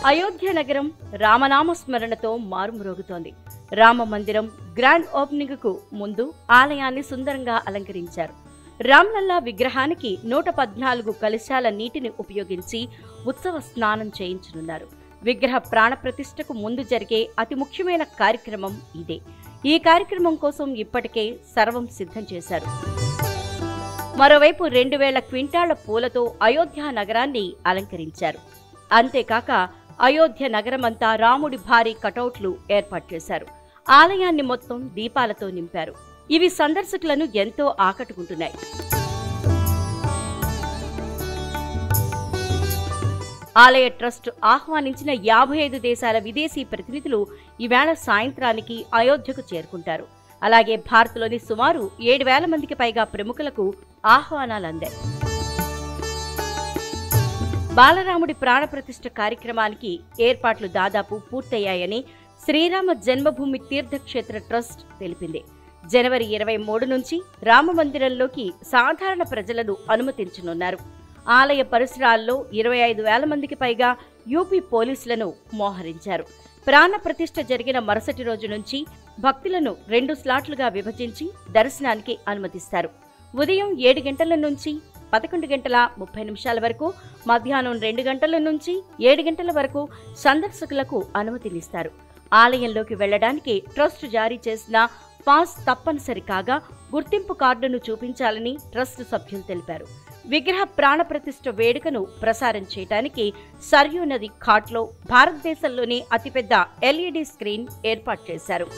అయోధ్య నగరం రామనామ స్మరణతో మారుమ్రోగుతోంది. రామ మందిరం గ్రాండ్ ఓపెనింగ్ కు ముందు ఆలయాన్ని సుందరంగా అలంకరించారు. రామ్లల్లా విగ్రహానికి 114 కలశాల నీటిని ఉపయోగించి ఉత్సవ స్నానం చేయించనున్నారు. విగ్రహ ప్రాణప్రతిష్ఠకు ముందు జరిగే అతి ముఖ్యమైన కార్యక్రమం ఇదే. ఈ కార్యక్రమం కోసం ఇప్పటికే సర్వం సిద్ధం చేశారు. మరోవైపు 2000 క్వింటాళ్ల పూలతో అయోధ్య నగరాన్ని అలంకరించారు. అంతేకాక అయోధ్య నగరమంతా రాముడి భారీ కటౌట్లు ఏర్పాటు చేశారు. ఆలయాన్ని మొత్తం దీపాలతో నింపారు. ఇవి సందర్శకులను ఎంతో ఆకట్టుకుంటున్నాయి. ఆలయ ట్రస్ట్ ఆహ్వానించిన 55 దేశాల విదేశీ ప్రతినిధులు ఈవేళ సాయంత్రానికి అయోధ్యకు చేరుకుంటారు. అలాగే భారత్లోని సుమారు 7,000 మందికి పైగా ప్రముఖులకు ఆహ్వానాలు అందాయి. బాలరాముడి ప్రాణప్రతిష్ఠ కార్యక్రమానికి ఏర్పాట్లు దాదాపు పూర్తయ్యాయని శ్రీరామ జన్మభూమి తీర్థక్షేత్ర ట్రస్ట్ తెలిపింది. జనవరి 23 నుంచి రామమందిరంలోకి సాధారణ ప్రజలను అనుమతించనున్నారు. ఆలయ పరిసరాల్లో 25,000 మందికి పైగా యూపీ పోలీసులను మోహరించారు. ప్రాణప్రతిష్ఠ జరిగిన మరుసటి రోజు నుంచి భక్తులను 2 స్లాట్లుగా విభజించి దర్శనానికి అనుమతిస్తారు. ఉదయం 7 గంటల నుంచి 11:30 వరకు, మధ్యాహ్నం 2 గంటల నుంచి 7 గంటల వరకు సందర్శకులకు అనుమతినిస్తారు. ఆలయంలోకి వెళ్లడానికి ట్రస్ట్ జారీ చేసిన పాస్ తప్పనిసరి కాగా గుర్తింపు కార్డును చూపించాలని ట్రస్ట్ సభ్యులు తెలిపారు. విగ్రహ ప్రాణప్రతిష్ఠ వేడుకను ప్రసారం చేయడానికి సర్యూ నది ఘాట్లో భారతదేశంలోనే అతిపెద్ద LED స్క్రీన్ ఏర్పాటు చేశారు.